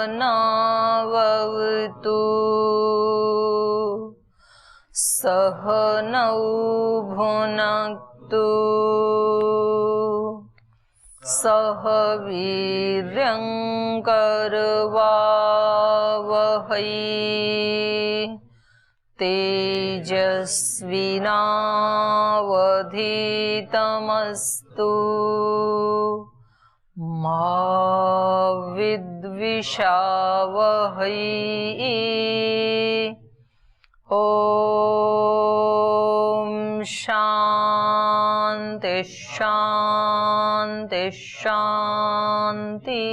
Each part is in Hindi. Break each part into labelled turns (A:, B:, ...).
A: सहनावतु सहनौ भुनक्तु सह वीर्यं करवावहै तेजस्विनावधीतमस्तु मा विद्विषावहै। ओम शांति शांति शांति।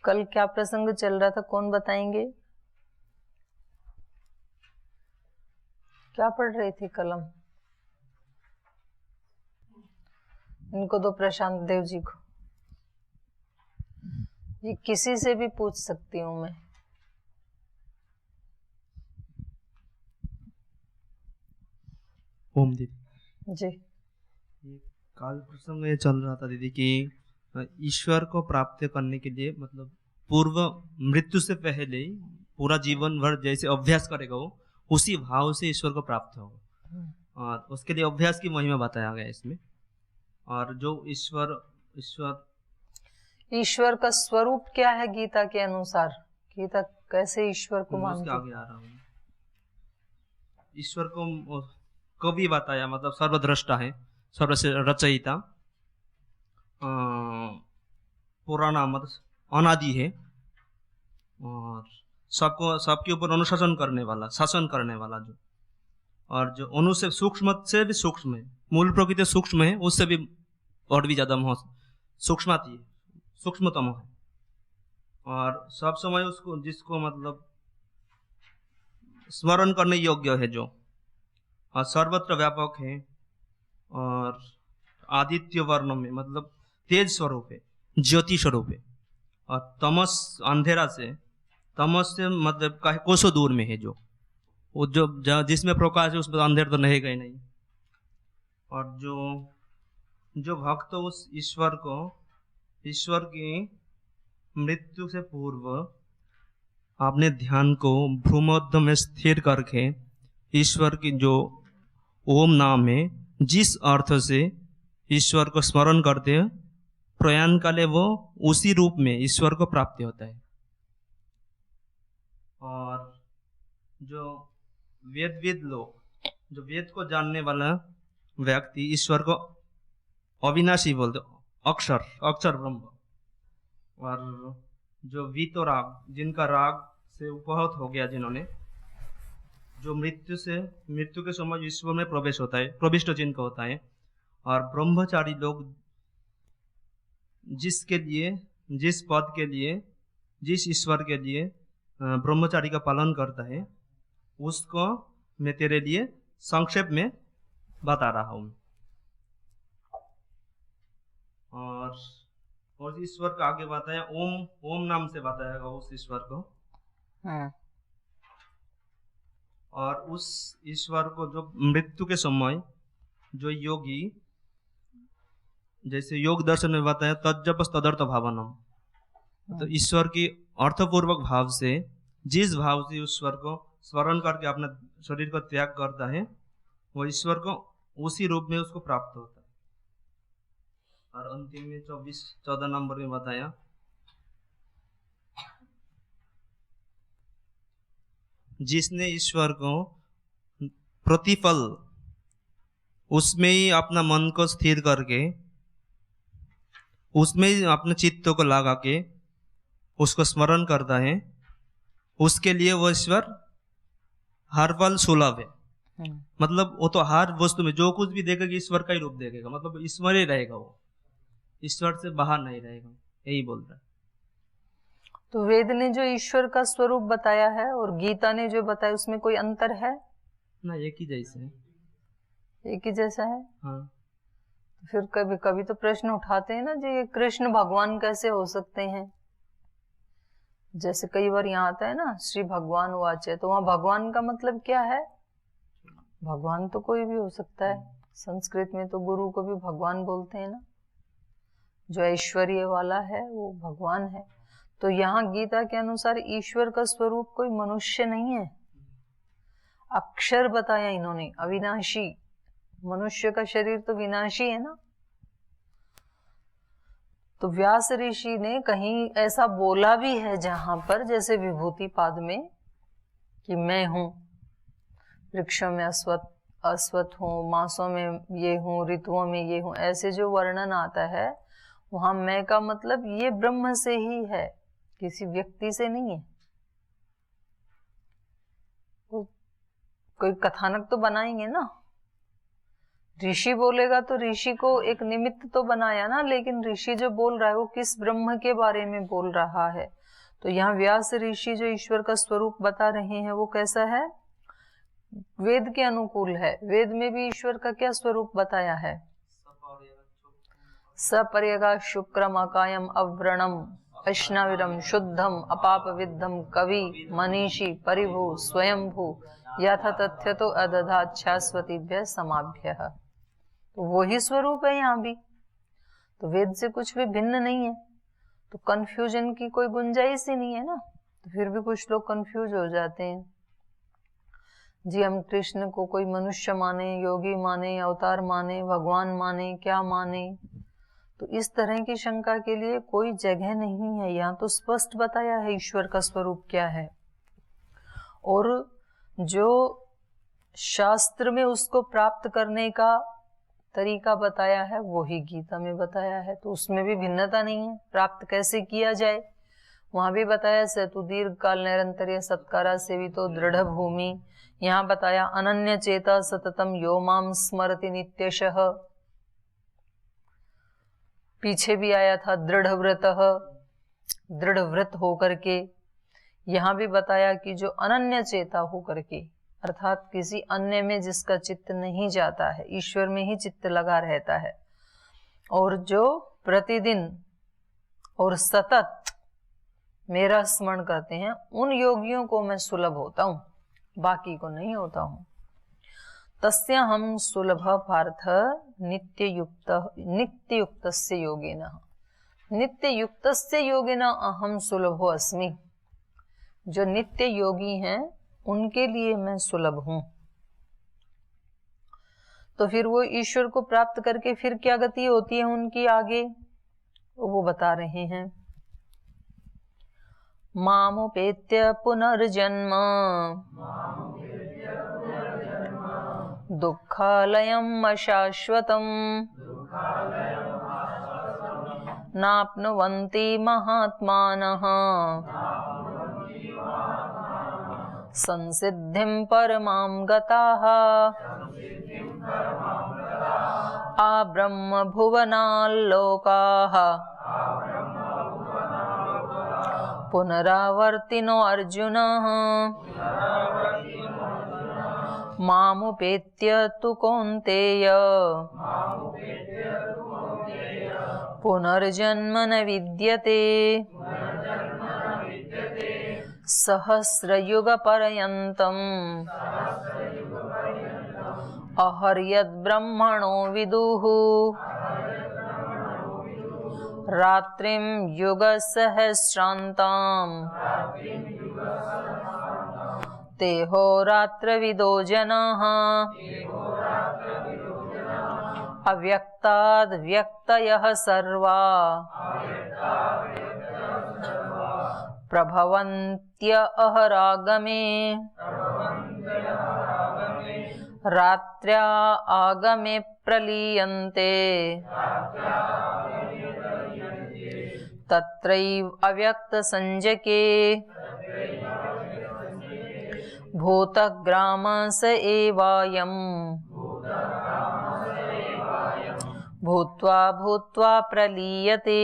A: कल क्या प्रसंग चल रहा था, कौन बताएंगे? क्या पढ़ रहे थे कलम? इनको दो, प्रशांत देव जी को। ये किसी से भी पूछ सकती हूँ मैं।
B: ओम दीदी
A: जी,
B: ये काल प्रसंग ये चल रहा था दीदी कि ईश्वर को प्राप्त करने के लिए मतलब पूर्व मृत्यु से पहले ही पूरा जीवन भर जैसे अभ्यास करेगा वो उसी भाव से ईश्वर को प्राप्त होगा, और उसके लिए अभ्यास की महिमा बताया गया इसमें। और जो ईश्वर
A: का स्वरूप क्या है गीता के अनुसार? गीता कैसे ईश्वर को मानती?
B: उसके आगे आ रहा हूँ। ईश्वर को कभी बताया मतलब सर्वद्रष्टा है, सर्व रचयिता, पुराना मतलब अनादि है, और सबके ऊपर अनुशासन करने वाला, शासन करने वाला जो, और जो अणु से सूक्ष्म से भी सूक्ष्म है, मूल प्रकृति सूक्ष्म है, उससे भी और भी ज्यादा सूक्ष्मतम है, और सब समय उसको जिसको मतलब स्मरण करने योग्य है, जो और सर्वत्र व्यापक है, और आदित्य वर्ण में मतलब तेज स्वरूप है, ज्योति स्वरूप है, और तमस से मतलब कोसों दूर में है, जो वो जो जिसमें प्रकाश है उसमें अंधेर तो रहेगा ही नहीं। और जो भक्त उस ईश्वर की मृत्यु से पूर्व अपने ध्यान को भ्रूमध्य में स्थिर करके ईश्वर की जो ओम नाम है, जिस अर्थ से ईश्वर को स्मरण करते हैं, प्रयाण काले वो उसी रूप में ईश्वर को प्राप्ति होता है। और जो वेदविद लोग, जो वेद को जानने वाला व्यक्ति ईश्वर को अविनाशी बोलते, अक्षर ब्रह्म। और जो वीतराग, जिनका राग से उपहत हो गया, जिन्होंने जो मृत्यु के समय ईश्वर में प्रविष्ट जिनका होता है, और ब्रह्मचारी लोग जिस पद के लिए, जिस ईश्वर के लिए ब्रह्मचारी का पालन करता है, उसको मैं तेरे लिए संक्षेप में बता रहा हूं। और ईश्वर का आगे बताया, ओम नाम से बताया उस ईश्वर को। और उस ईश्वर को जो मृत्यु के समय जो योगी, जैसे योग दर्शन में बताया, तज्जपस तदर्थ भावनम, तो ईश्वर की अर्थपूर्वक भाव से, जिस भाव से ईश्वर को स्मरण करके अपना शरीर को त्याग करता है, वो ईश्वर को उसी रूप में उसको प्राप्त होता है। और अंतिम में 14 नंबर में बताया, जिसने ईश्वर को प्रतिफल उसमें ही अपना मन को स्थिर करके, उसमें ही अपने चित्त को लगा के उसको स्मरण करता है, उसके लिए वो ईश्वर हर पल सुलभ है। मतलब वो तो हर वस्तु में जो कुछ भी देखेगा ईश्वर का ही रूप देखेगा, मतलब ईश्वर ही रहेगा, वो ईश्वर से बाहर नहीं रहेगा, यही बोल रहा है।
A: तो वेद ने जो ईश्वर का स्वरूप बताया है और गीता ने जो बताया, उसमें कोई अंतर है?
B: ना, एक ही जैसे है।
A: एक ही जैसा है।
B: हाँ।
A: फिर कभी कभी तो प्रश्न उठाते हैं ना जी, ये कृष्ण भगवान कैसे हो सकते हैं? जैसे कई बार यहाँ आता है ना, श्री भगवान वाच्य, तो वहां भगवान का मतलब क्या है? भगवान तो कोई भी हो सकता है। संस्कृत में तो गुरु को भी भगवान बोलते हैं ना, जो ऐश्वर्य वाला है वो भगवान है। तो यहाँ गीता के अनुसार ईश्वर का स्वरूप कोई मनुष्य नहीं है, अक्षर बताया इन्होंने, अविनाशी। मनुष्य का शरीर तो विनाशी है ना। तो व्यास ऋषि ने कहीं ऐसा बोला भी है जहां पर, जैसे विभूति पाद में, कि मैं हूं, वृक्षों में अश्वत्थ हूं, मासों में ये हूं, ऋतुओं में ये हूं, ऐसे जो वर्णन आता है, वहां मैं का मतलब ये ब्रह्म से ही है, किसी व्यक्ति से नहीं है। कोई कथानक तो बनाएंगे ना, ऋषि बोलेगा तो ऋषि को एक निमित्त तो बनाया ना, लेकिन ऋषि जो बोल रहा है वो किस ब्रह्म के बारे में बोल रहा है। तो यहाँ व्यास ऋषि जो ईश्वर का स्वरूप बता रहे हैं वो कैसा है, वेद के अनुकूल है। वेद में भी ईश्वर का क्या स्वरूप बताया है, सपर्यगा शुक्रम अकायम अव्रणम वैष्णविरम शुद्धम अपाप विद्धम कवि मनीषी परिभू स्वयंभू यथा तथ्य तो अदधाच्छास्वतीभ्य समाभ्य। तो वही स्वरूप है यहाँ भी, तो वेद से कुछ भी भिन्न नहीं है। तो कंफ्यूजन की कोई गुंजाइश ही नहीं है ना। तो फिर भी कुछ लोग कंफ्यूज हो जाते हैं जी, हम कृष्ण को कोई मनुष्य माने, योगी माने, अवतार माने, भगवान माने, क्या माने। तो इस तरह की शंका के लिए कोई जगह नहीं है। यहाँ तो स्पष्ट बताया है ईश्वर का स्वरूप क्या है, और जो शास्त्र में उसको प्राप्त करने का तरीका बताया है वही गीता में बताया है। तो उसमें भी भिन्नता नहीं है। प्राप्त कैसे किया जाए वहां भी बताया, सेतु दीर्घ काल निरंतर सत्कारा सेवितो दृढ़ भूमि। यहाँ बताया अनन्य चेता सततम यो माम स्मरति नित्यशः। पीछे भी आया था दृढ़ व्रत होकर के। यहाँ भी बताया कि जो अनन्य चेता होकर के, अर्थात किसी अन्य में जिसका चित्त नहीं जाता है, ईश्वर में ही चित्त लगा रहता है, और जो प्रतिदिन और सतत मेरा स्मरण करते हैं, उन योगियों को मैं सुलभ होता हूं, बाकी को नहीं होता हूं। तस्य हम सुलभ पार्थ नित्य युक्तस्य योगिनः, नित्य युक्तस्य योगिनः अहम सुलभो अस्मि। जो नित्य योगी हैं उनके लिए मैं सुलभ हूं। तो फिर वो ईश्वर को प्राप्त करके फिर क्या गति होती है उनकी आगे, वो बता रहे हैं। मामुपेत्य पुनर्जन्म दुःखालयम् अशाश्वतम् नाप्नुवन्ति महात्मानः संसिद्धिं परमां गताः आब्रह्म भुवनाल्लोकाः पुनरावर्तिनो अर्जुनः मामुपेत्य तु कौन्तेय पुनर्जन्म न विद्यते सहस्रयुगपर्यन्तम् अहर्यद्ब्रह्मणो विदुः रात्रिं युगसहस्रान्ताम् तेहोरात्रविदो जनाः अव्यक्ताद् व्यक्तयः सर्वा प्रभवन्त्य अहरागमे रात्र्या आगमे प्रलीयन्ते तत्रैव अव्यक्तसंज्ञके भूतग्राम स एवायम् भूत्वा भूत्वा प्रलीयते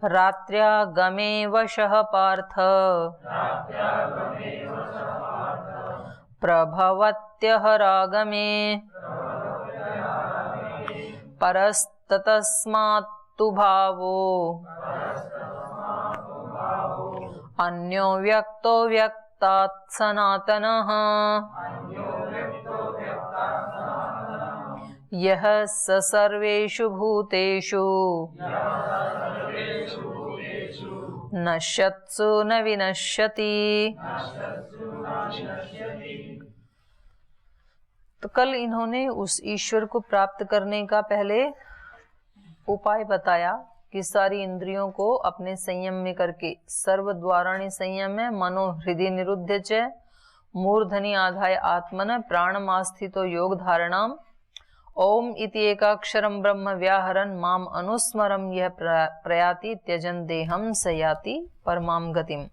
A: रात्र्यागमे वशः पार्थ प्रभवत्यहरागमे परस्ततस्मात्तु भावो अन्यो व्यक्तो व्यक्तात् सनातनः यह स सर्वेषु भूतेषु नश्यत्सु न विनश्यति। तो कल इन्होंने उस ईश्वर को प्राप्त करने का पहले उपाय बताया कि सारी इंद्रियों को अपने संयम में करके, सर्व द्वाराणि संयम है, मनो हृदय निरुद्ध च मूर्धनि आधाय आत्मन प्राणमास्थितो योग धारणाम ओम इति एकाक्षरम ब्रह्म व्याहरन माम अनुस्मरम यह प्रयाति त्यजन देहम सयाति परमाम गतिम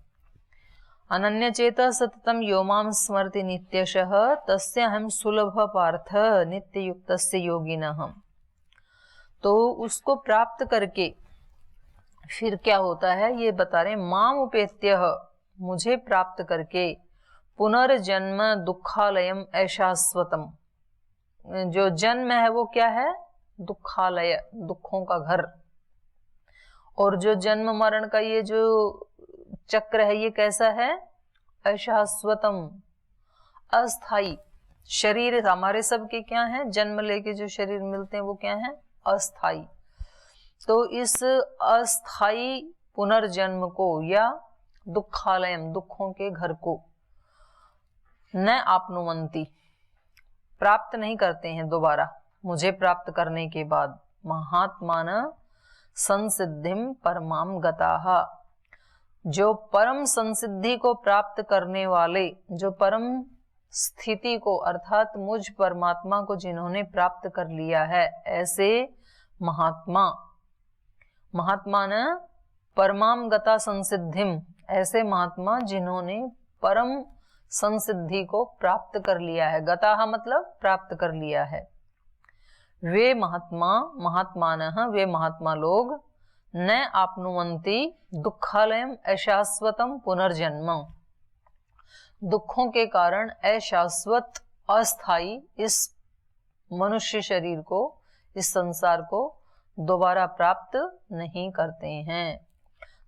A: अनन्य चेता सततम यो माम स्मरति नित्यशः तस्य हम सुलभ पार्थ नित्य युक्तस्य योगिनः। तो उसको प्राप्त करके फिर क्या होता है ये बता रहे, माम उपेत्य मुझे प्राप्त करके पुनर्जन्म दुखालयम अशाश्वतम, जो जन्म है वो क्या है, दुखालय, दुखों का घर। और जो जन्म मरण का ये जो चक्र है ये कैसा है, अशाश्वतम, अस्थाई। शरीर हमारे सबके क्या है, जन्म लेके जो शरीर मिलते हैं वो क्या है, अस्थाई। तो इस अस्थाई पुनर्जन्म को या दुखालयम, दुखों के घर को, न आपनुवंती, प्राप्त नहीं करते हैं दोबारा मुझे प्राप्त करने के बाद। महात्मान संसिद्धिम परमाम गताः, जो परम संसिद्धि को प्राप्त करने वाले, जो परम स्थिति को अर्थात मुझ परमात्मा को जिन्होंने प्राप्त कर लिया है, ऐसे महात्मा, महात्मान परमाम गता संसिद्धिम, ऐसे महात्मा जिन्होंने परम संसिद्धि को प्राप्त कर लिया है। गताः मतलब प्राप्त कर लिया है। वे महात्मा, महात्मानः, वे महात्मा लोग, न आपनुवन्ति दुखालयम अशाश्वतम पुनर्जन्म, दुखों के कारण अशाश्वत अस्थाई इस मनुष्य शरीर को, इस संसार को दोबारा प्राप्त नहीं करते हैं।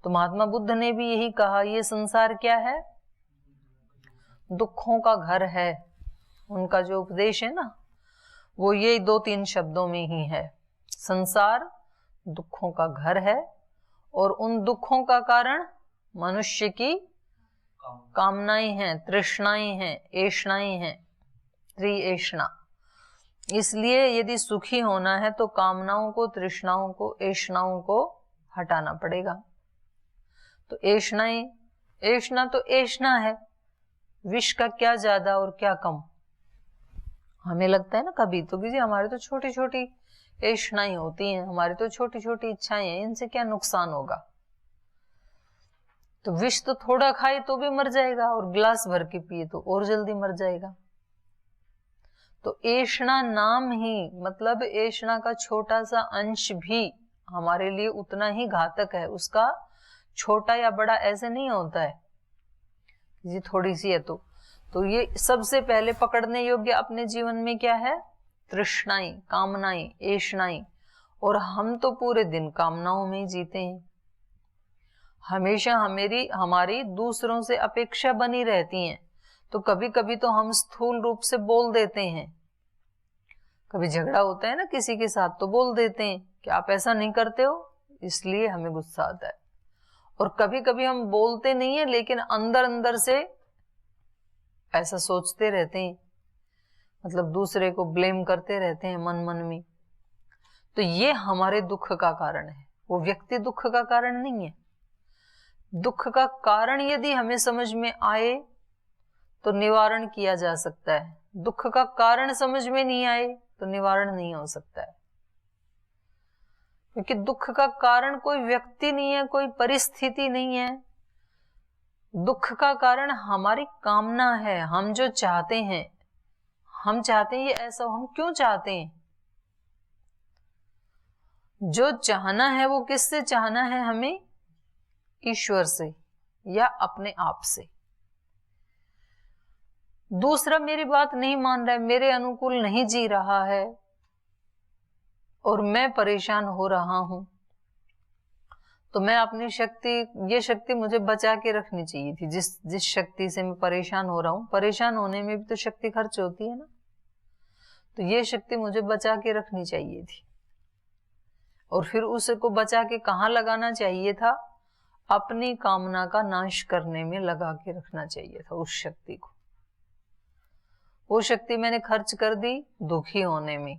A: तो महात्मा बुद्ध ने भी यही कहा, ये संसार क्या है, दुखों का घर है। उनका जो उपदेश है ना वो ये 2-3 शब्दों में ही है, संसार दुखों का घर है और उन दुखों का कारण मनुष्य की कामनाएं हैं, तृष्णाएं हैं, ऐष्णाएं हैं, त्रिऐष्णा। इसलिए यदि सुखी होना है तो कामनाओं को, तृष्णाओं को, ऐष्णाओं को हटाना पड़ेगा। तो ऐष्णाएं, ऐष्णा तो ऐष्णा है, विष का क्या ज्यादा और क्या कम। हमें लगता है ना कभी तो कि जी हमारे तो छोटी छोटी ऐष्णाएं होती हैं, हमारी तो छोटी छोटी इच्छाएं हैं, इनसे क्या नुकसान होगा। तो विष तो थोड़ा खाए तो भी मर जाएगा और गिलास भर के पिए तो और जल्दी मर जाएगा। तो ऐष्णा नाम ही, मतलब ऐष्णा का छोटा सा अंश भी हमारे लिए उतना ही घातक है। उसका छोटा या बड़ा ऐसे नहीं होता है, ये थोड़ी सी है तो ये सबसे पहले पकड़ने योग्य अपने जीवन में क्या है, तृष्णाएं, कामनाएं, ऐष्णाएं। और हम तो पूरे दिन कामनाओं में ही जीते हैं। हमेशा हमारी दूसरों से अपेक्षा बनी रहती है। तो कभी कभी तो हम स्थूल रूप से बोल देते हैं, कभी झगड़ा होता है ना किसी के साथ तो बोल देते हैं कि आप ऐसा नहीं करते हो, इसलिए हमें गुस्सा आता है। और कभी कभी हम बोलते नहीं है लेकिन अंदर अंदर से ऐसा सोचते रहते हैं, मतलब दूसरे को ब्लेम करते रहते हैं मन मन में। तो ये हमारे दुख का कारण है, वो व्यक्ति दुख का कारण नहीं है। दुख का कारण यदि हमें समझ में आए तो निवारण किया जा सकता है, दुख का कारण समझ में नहीं आए तो निवारण नहीं हो सकता है। क्योंकि दुख का कारण कोई व्यक्ति नहीं है, कोई परिस्थिति नहीं है। दुख का कारण हमारी कामना है, हम जो चाहते हैं, हम चाहते हैं ये ऐसा हो। हम क्यों चाहते हैं? जो चाहना है वो किससे चाहना है हमें? ईश्वर से या अपने आप से। दूसरा मेरी बात नहीं मान रहा है, मेरे अनुकूल नहीं जी रहा है और मैं परेशान हो रहा हूं, तो मैं अपनी शक्ति, ये शक्ति मुझे बचा के रखनी चाहिए थी। जिस शक्ति से मैं परेशान हो रहा हूं, परेशान होने में भी तो शक्ति खर्च होती है ना। तो ये शक्ति मुझे बचा के रखनी चाहिए थी, और फिर उसको बचा के कहाँ लगाना चाहिए था? अपनी कामना का नाश करने में लगा के रखना चाहिए था उस शक्ति को। वो शक्ति मैंने खर्च कर दी दुखी होने में,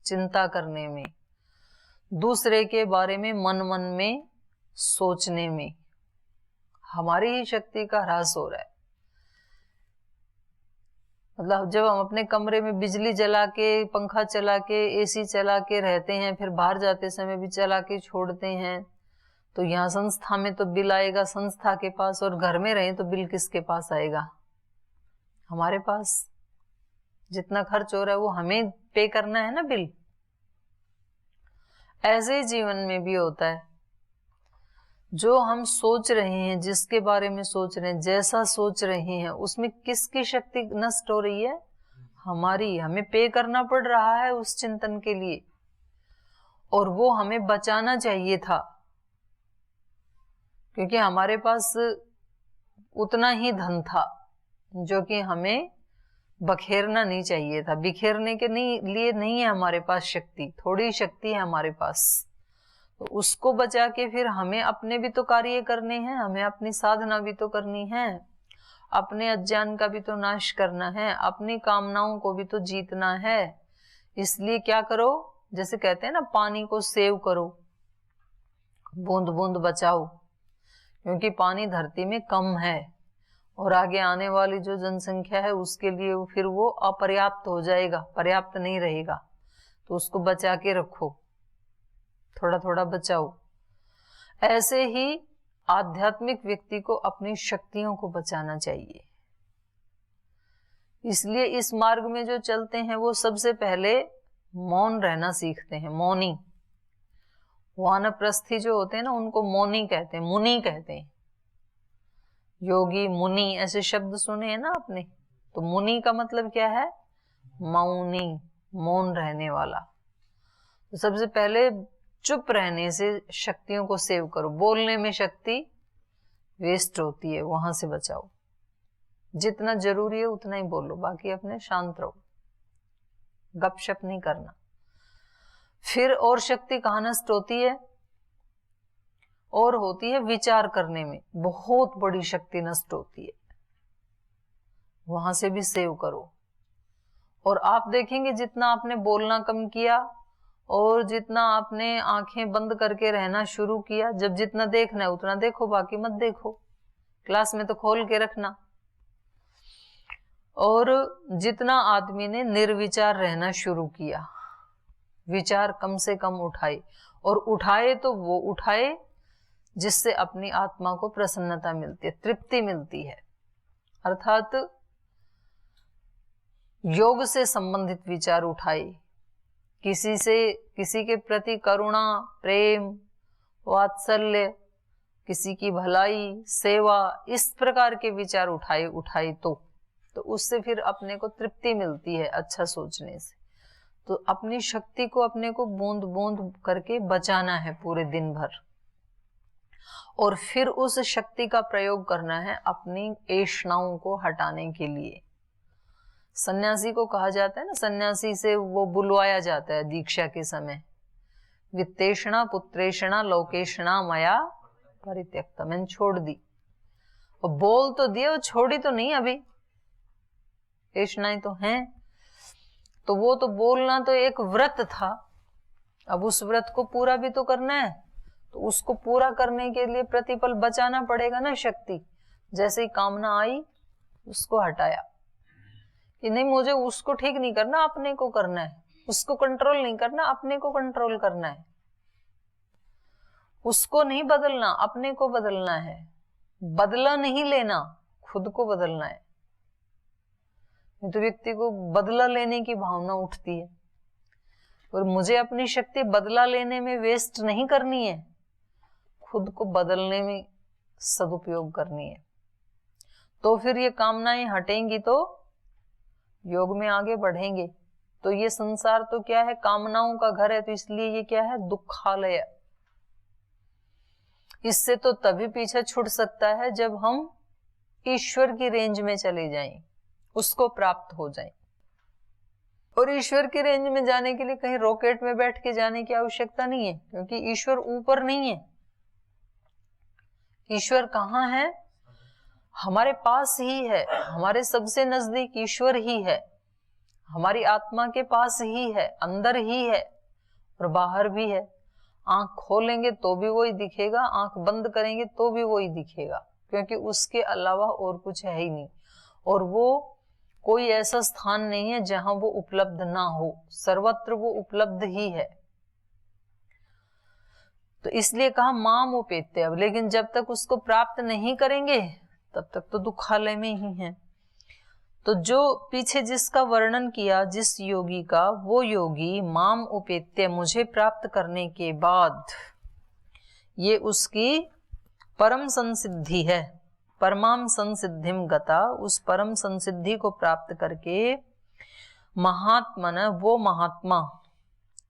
A: चिंता करने में, दूसरे के बारे में मन मन में सोचने में। हमारी ही शक्ति का ह्रास हो रहा है। मतलब जब हम अपने कमरे में बिजली जला के, पंखा चला के, एसी चला के रहते हैं, फिर बाहर जाते समय भी चला के छोड़ते हैं, तो यहाँ संस्था में तो बिल आएगा संस्था के पास, और घर में रहें तो बिल किसके पास आएगा? हमारे पास। जितना खर्च हो रहा है वो हमें पे करना है ना बिल। ऐसे ही जीवन में भी होता है। जो हम सोच रहे हैं, जिसके बारे में सोच रहे हैं, जैसा सोच रहे हैं, उसमें किसकी शक्ति नष्ट हो रही है? हमारी। हमें पे करना पड़ रहा है उस चिंतन के लिए, और वो हमें बचाना चाहिए था, क्योंकि हमारे पास उतना ही धन था जो कि हमें बखेरना नहीं चाहिए था। बिखेरने के लिए नहीं है हमारे पास शक्ति, थोड़ी शक्ति है हमारे पास। तो उसको बचा के फिर हमें अपने भी तो कार्य करने हैं, हमें अपनी साधना भी तो करनी है, अपने अज्ञान का भी तो नाश करना है, अपनी कामनाओं को भी तो जीतना है। इसलिए क्या करो, जैसे कहते हैं ना, पानी को सेव करो, बूंद बूंद बचाओ, क्योंकि पानी धरती में कम है और आगे आने वाली जो जनसंख्या है उसके लिए फिर वो अपर्याप्त हो जाएगा, पर्याप्त नहीं रहेगा। तो उसको बचा के रखो, थोड़ा थोड़ा बचाओ। ऐसे ही आध्यात्मिक व्यक्ति को अपनी शक्तियों को बचाना चाहिए। इसलिए इस मार्ग में जो चलते हैं वो सबसे पहले मौन रहना सीखते हैं, मौनी। वानप्रस्थी जो होते हैं ना, उनको मौनी कहते हैं, मुनि कहते हैं। योगी, मुनि, ऐसे शब्द सुने हैं ना आपने। तो मुनि का मतलब क्या है? मौनी, मौन रहने वाला। तो सबसे पहले चुप रहने से शक्तियों को सेव करो। बोलने में शक्ति वेस्ट होती है, वहां से बचाओ। जितना जरूरी है उतना ही बोलो, बाकी अपने शांत रहो, गपशप नहीं करना। फिर और शक्ति कहाँ नष्ट होती है? और होती है विचार करने में, बहुत बड़ी शक्ति नष्ट होती है, वहां से भी सेव करो। और आप देखेंगे जितना आपने बोलना कम किया और जितना आपने आंखें बंद करके रहना शुरू किया, जब जितना देखना है उतना देखो, बाकी मत देखो। क्लास में तो खोल के रखना। और जितना आदमी ने निर्विचार रहना शुरू किया, विचार कम से कम उठाए, और उठाए तो वो उठाए जिससे अपनी आत्मा को प्रसन्नता मिलती है, तृप्ति मिलती है। अर्थात योग से संबंधित विचार उठाए, किसी के प्रति करुणा, प्रेम, वात्सल्य, किसी की भलाई, सेवा, इस प्रकार के विचार उठाए तो उससे फिर अपने को तृप्ति मिलती है अच्छा सोचने से। तो अपनी शक्ति को अपने को बूंद बूंद करके बचाना है पूरे दिन भर, और फिर उस शक्ति का प्रयोग करना है अपनी ऐष्णाओं को हटाने के लिए। सन्यासी को कहा जाता है ना, सन्यासी से वो बुलवाया जाता है दीक्षा के समय, वित्तेषणा पुत्रेषणा लोकेषणा मया परित्यक्ता, मैंने छोड़ दी। और बोल तो दिया, वो छोड़ी तो नहीं, अभी ऐष्णाएं तो हैं। तो वो तो बोलना तो एक व्रत था, अब उस व्रत को पूरा भी तो करना है। तो उसको पूरा करने के लिए प्रतिपल बचाना पड़ेगा ना शक्ति। जैसे ही कामना आई उसको हटाया कि नहीं, मुझे उसको ठीक नहीं करना, अपने को करना है। उसको कंट्रोल नहीं करना, अपने को कंट्रोल करना है। उसको नहीं बदलना, अपने को बदलना है। बदला नहीं लेना, खुद को बदलना है। तो व्यक्ति को बदला लेने की भावना उठती है, और मुझे अपनी शक्ति बदला लेने में वेस्ट नहीं करनी है, खुद को बदलने में सदुपयोग करनी है। तो फिर ये कामनाएं हटेंगी तो योग में आगे बढ़ेंगे। तो ये संसार तो क्या है? कामनाओं का घर है। तो इसलिए ये क्या है? दुखालय। इससे तो तभी पीछे छूट सकता है जब हम ईश्वर की रेंज में चले जाएं, उसको प्राप्त हो जाएं। और ईश्वर की रेंज में जाने के लिए कहीं रॉकेट में बैठ के जाने की आवश्यकता नहीं है, क्योंकि ईश्वर ऊपर नहीं है। ईश्वर कहाँ है? हमारे पास ही है, हमारे सबसे नजदीक ईश्वर ही है, हमारी आत्मा के पास ही है, अंदर ही है और बाहर भी है। आंख खोलेंगे तो भी वही दिखेगा, आंख बंद करेंगे तो भी वही दिखेगा, क्योंकि उसके अलावा और कुछ है ही नहीं। और वो कोई ऐसा स्थान नहीं है जहां वो उपलब्ध ना हो, सर्वत्र वो उपलब्ध ही है। तो इसलिए कहा माम उपेत्य। अब लेकिन जब तक उसको प्राप्त नहीं करेंगे तब तक तो दुखालय में ही है। तो जो पीछे जिसका वर्णन किया, जिस योगी का, वो योगी माम उपेत्य, मुझे प्राप्त करने के बाद, ये उसकी परम संसिद्धि है। परमाम संसिद्धिम गता, उस परम संसिद्धि को प्राप्त करके महात्मन, वो महात्मा,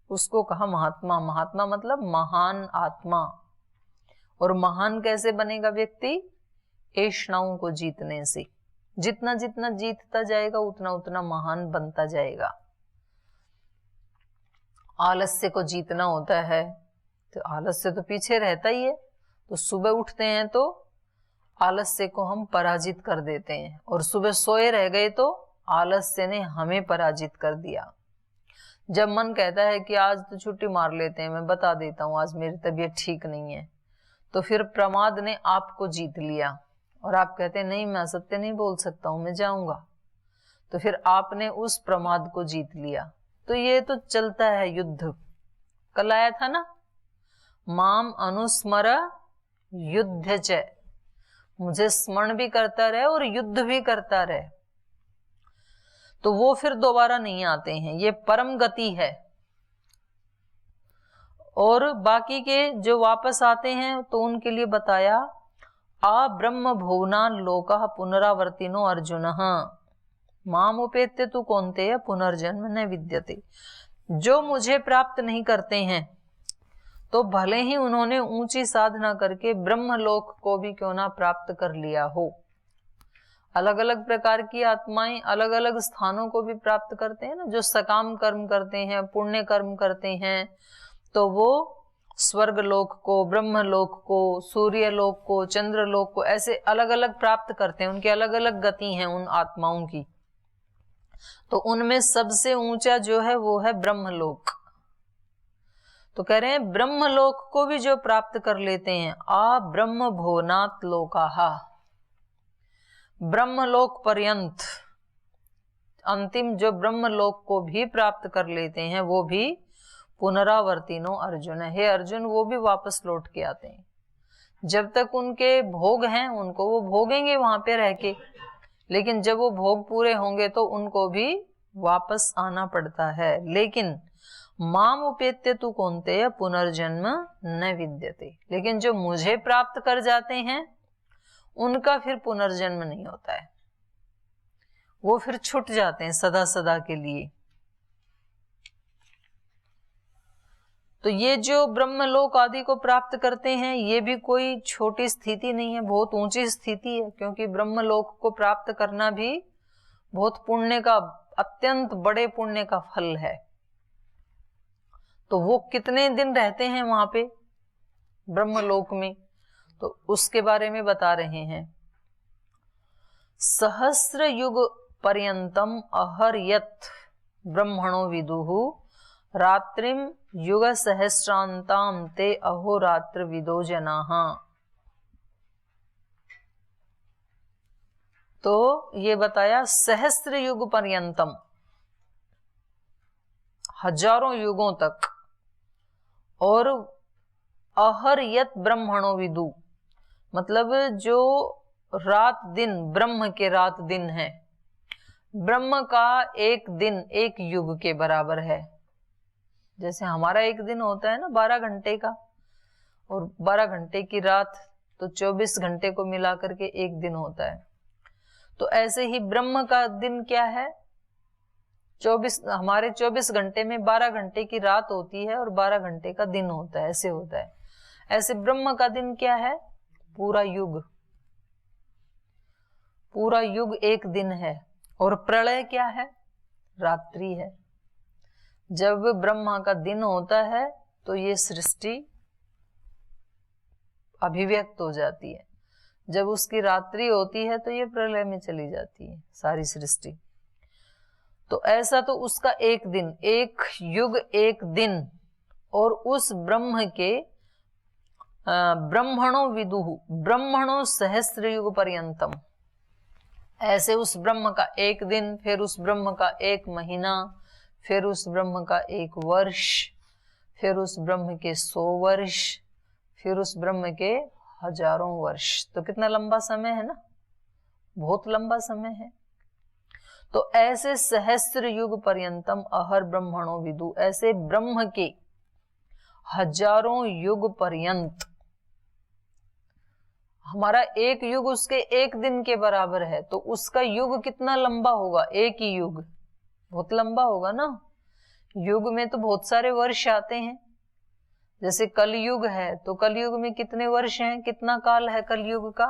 A: उसको कहा महात्मा। महात्मा मतलब महान आत्मा। और महान कैसे बनेगा व्यक्ति? ऐष्णाओं को जीतने से। जितना जितना जीतता जाएगा उतना उतना महान बनता जाएगा। आलस्य को जीतना होता है तो आलस्य तो पीछे रहता ही है, तो सुबह उठते हैं तो आलस्य को हम पराजित कर देते हैं, और सुबह सोए रह गए तो आलस्य ने हमें पराजित कर दिया। जब मन कहता है कि आज तो छुट्टी मार लेते हैं, मैं बता देता हूं आज मेरी तबीयत ठीक नहीं है, तो फिर प्रमाद ने आपको जीत लिया और आप कहते हैं नहीं मैं असत्य नहीं बोल सकता हूं, मैं जाऊंगा, तो फिर आपने उस प्रमाद को जीत लिया। तो ये तो चलता है युद्ध। कल आया था ना, माम अनुस्मर युद्ध च, मुझे स्मरण भी करता रहे और युद्ध भी करता रहे, तो वो फिर दोबारा नहीं आते हैं। ये परम गति है। और बाकी के जो वापस आते हैं तो उनके लिए बताया आ ब्रह्म भुवना लोका पुनरावर्तिनो अर्जुन माम उपेत्य तु कौन्तेय पुनर्जन्म न विद्यते। जो मुझे प्राप्त नहीं करते हैं तो भले ही उन्होंने ऊंची साधना करके ब्रह्मलोक को भी क्यों ना प्राप्त कर लिया हो। अलग अलग प्रकार की आत्माएं अलग अलग स्थानों को भी प्राप्त करते हैं ना। जो सकाम कर्म करते हैं, पुण्य कर्म करते हैं, तो वो स्वर्ग लोक को, ब्रह्म लोक को, सूर्य लोक को, चंद्र लोक को, ऐसे अलग अलग प्राप्त करते हैं। उनकी अलग अलग गति है उन आत्माओं की। तो उनमें सबसे ऊंचा जो है वो है ब्रह्मलोक। तो कह रहे हैं ब्रह्मलोक को भी जो प्राप्त कर लेते हैं, आ ब्रह्म भुवनात् लोकाहा, ब्रह्मलोक पर्यंत, अंतिम जो ब्रह्मलोक को भी प्राप्त कर लेते हैं वो भी पुनरावर्तिनो अर्जुन है। हे अर्जुन, वो भी वापस लौट के आते हैं। जब तक उनके भोग हैं उनको वो भोगेंगे वहां पे रह के, लेकिन जब वो भोग पूरे होंगे तो उनको भी वापस आना पड़ता है। लेकिन माम उपेत्य तु कौन्तेय पुनर्जन्म न विद्यते, लेकिन जो मुझे प्राप्त कर जाते हैं उनका फिर पुनर्जन्म नहीं होता है, वो फिर छूट जाते हैं सदा सदा के लिए। तो ये जो ब्रह्मलोक आदि को प्राप्त करते हैं ये भी कोई छोटी स्थिति नहीं है, बहुत ऊंची स्थिति है, क्योंकि ब्रह्मलोक को प्राप्त करना भी बहुत पुण्य का, अत्यंत बड़े पुण्य का फल है। तो वो कितने दिन रहते हैं वहां पे ब्रह्मलोक में, तो उसके बारे में बता रहे हैं। सहस्र युग पर्यंतम अहर्यत ब्रह्मणो विदुहु रात्रिम युग सहस्रांताम ते अहोरात्र विदो जनाः। तो ये बताया सहस्र युग पर्यंतम, हजारों युगों तक, और अहर्यत ब्रह्मणो विदु मतलब जो रात दिन, ब्रह्म के रात दिन है, ब्रह्म का एक दिन एक युग के बराबर है। जैसे हमारा एक दिन होता है ना 12 घंटे का, और 12 घंटे की रात, तो 24 घंटे को मिला करके एक दिन होता है। तो ऐसे ही ब्रह्म का दिन क्या है, 24, हमारे 24 घंटे में 12 घंटे की रात होती है और 12 घंटे का दिन होता है, ऐसे होता है। ऐसे ब्रह्म का दिन क्या है, पूरा युग, पूरा युग एक दिन है। और प्रलय क्या है, रात्रि है। जब ब्रह्मा का दिन होता है तो ये सृष्टि अभिव्यक्त हो जाती है, जब उसकी रात्रि होती है तो ये प्रलय में चली जाती है सारी सृष्टि। तो ऐसा तो उसका एक दिन, एक युग एक दिन, और उस ब्रह्म के ब्रह्मणो विदुः ब्रह्मणो सहस्र युग पर्यंतम, ऐसे उस ब्रह्म का एक दिन, फिर उस ब्रह्म का एक महीना, फिर उस ब्रह्म का एक वर्ष, फिर उस ब्रह्म के 100 वर्ष, फिर उस ब्रह्म के हजारों वर्ष। तो कितना लंबा समय है ना, बहुत लंबा समय है। तो ऐसे सहस्र युग पर्यंतम अहर ब्रह्मणो विदु, ऐसे ब्रह्म के हजारों युग पर्यंत, हमारा एक युग उसके एक दिन के बराबर है, तो उसका युग कितना लंबा होगा, एक ही युग बहुत लंबा होगा ना। युग में तो बहुत सारे वर्ष आते हैं, जैसे कलयुग है तो कलयुग में कितने वर्ष हैं, कितना काल है कलयुग का,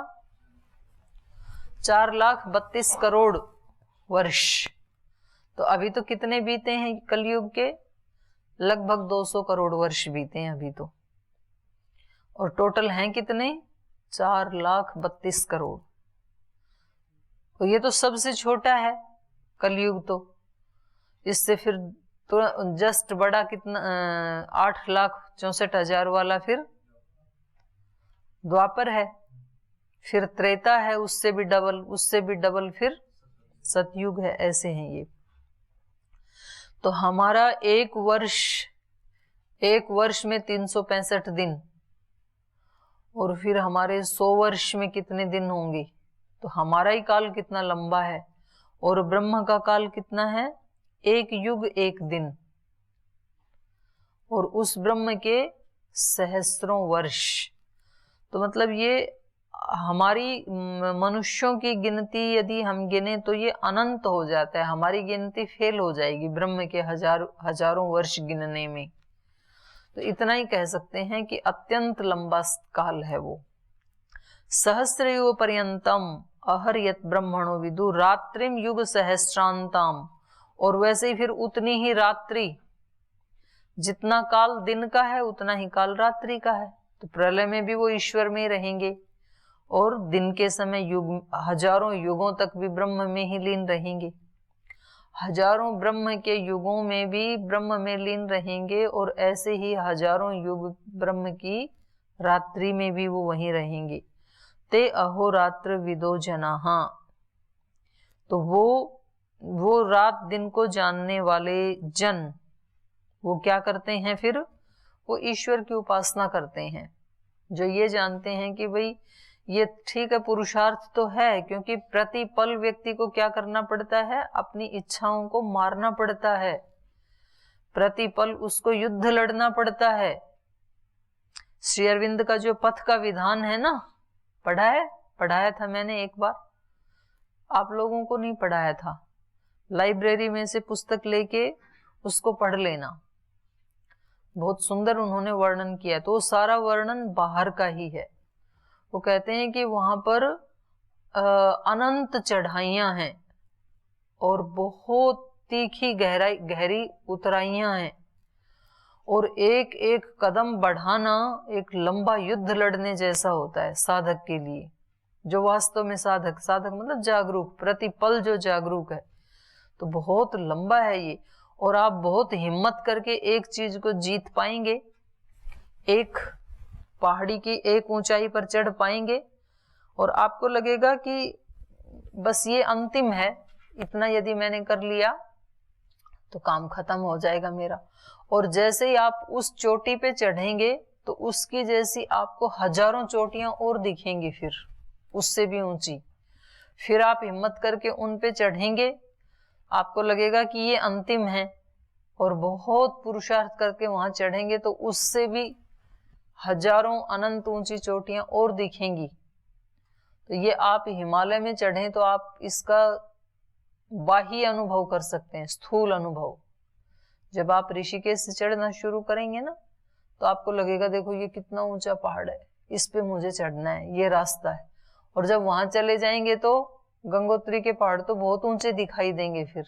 A: 4,32 करोड़ वर्ष। तो अभी तो कितने बीते हैं कलयुग के, लगभग 200 करोड़ वर्ष बीते हैं अभी तो, और टोटल हैं कितने, 4,32 करोड़। तो ये तो सबसे छोटा है कलयुग, तो इससे फिर तो जस्ट बड़ा कितना 8,64,000 वाला फिर द्वापर है, फिर त्रेता है, उससे भी डबल, उससे भी डबल फिर सतयुग है। ऐसे हैं ये। तो हमारा एक वर्ष में 365 दिन, और फिर हमारे 100 वर्ष में कितने दिन होंगे, तो हमारा ही काल कितना लंबा है, और ब्रह्म का काल कितना है, एक युग एक दिन, और उस ब्रह्म के सहस्रों वर्ष। तो मतलब ये हमारी मनुष्यों की गिनती यदि हम गिने तो ये अनंत हो जाता है, हमारी गिनती फेल हो जाएगी ब्रह्म के हजारों वर्ष गिनने में। तो इतना ही कह सकते हैं कि अत्यंत लंबा काल है वो। सहस्रयुग पर्यंतम अहर्यत ब्रह्मणो विदु रात्रिम युग सहस्रांताम, और वैसे ही फिर उतनी ही रात्रि, जितना काल दिन का है उतना ही काल रात्रि का है। तो प्रलय में भी वो ईश्वर में रहेंगे, और दिन के समय युग, हजारों युगों तक भी ब्रह्म में ही लीन रहेंगे, हजारों ब्रह्म के युगों में भी ब्रह्म में लीन रहेंगे, और ऐसे ही हजारों युग ब्रह्म की रात्रि में भी वो वहीं रहेंगे। ते अहोरात्र विदो जनाः, तो वो रात दिन को जानने वाले जन, वो क्या करते हैं, फिर वो ईश्वर की उपासना करते हैं, जो ये जानते हैं कि भाई ये ठीक है, पुरुषार्थ तो है, क्योंकि प्रतिपल व्यक्ति को क्या करना पड़ता है, अपनी इच्छाओं को मारना पड़ता है, प्रतिपल उसको युद्ध लड़ना पड़ता है। श्री अरविंद का जो पथ का विधान है ना, पढ़ाया था मैंने एक बार, आप लोगों को नहीं पढ़ाया था, लाइब्रेरी में से पुस्तक लेके उसको पढ़ लेना, बहुत सुंदर उन्होंने वर्णन किया। तो सारा वर्णन बाहर का ही है। वो कहते हैं कि वहां पर अनंत चढ़ाइयां हैं, और बहुत तीखी गहरी उतराइयां हैं, और एक एक कदम बढ़ाना एक लंबा युद्ध लड़ने जैसा होता है साधक के लिए, जो वास्तव में साधक मतलब जागरूक, प्रतिपल जो जागरूक है। तो बहुत लंबा है ये, और आप बहुत हिम्मत करके एक चीज को जीत पाएंगे, एक पहाड़ी की एक ऊंचाई पर चढ़ पाएंगे, और आपको लगेगा कि बस ये अंतिम है, इतना यदि मैंने कर लिया तो काम खत्म हो जाएगा मेरा। और जैसे ही आप उस चोटी पे चढ़ेंगे तो उसकी जैसी आपको हजारों चोटियां और दिखेंगी, फिर उससे भी ऊंची। फिर आप हिम्मत करके उन पे चढ़ेंगे, आपको लगेगा कि ये अंतिम है, और बहुत पुरुषार्थ करके वहां चढ़ेंगे तो उससे भी हजारों अनंत ऊंची चोटियां और दिखेंगी। तो ये आप हिमालय में चढ़ें तो आप इसका बाह्य अनुभव कर सकते हैं, स्थूल अनुभव। जब आप ऋषिकेश से चढ़ना शुरू करेंगे ना, तो आपको लगेगा देखो ये कितना ऊंचा पहाड़ है, इस पे मुझे चढ़ना है, ये रास्ता है। और जब वहां चले जाएंगे तो गंगोत्री के पहाड़ तो बहुत ऊंचे दिखाई देंगे फिर।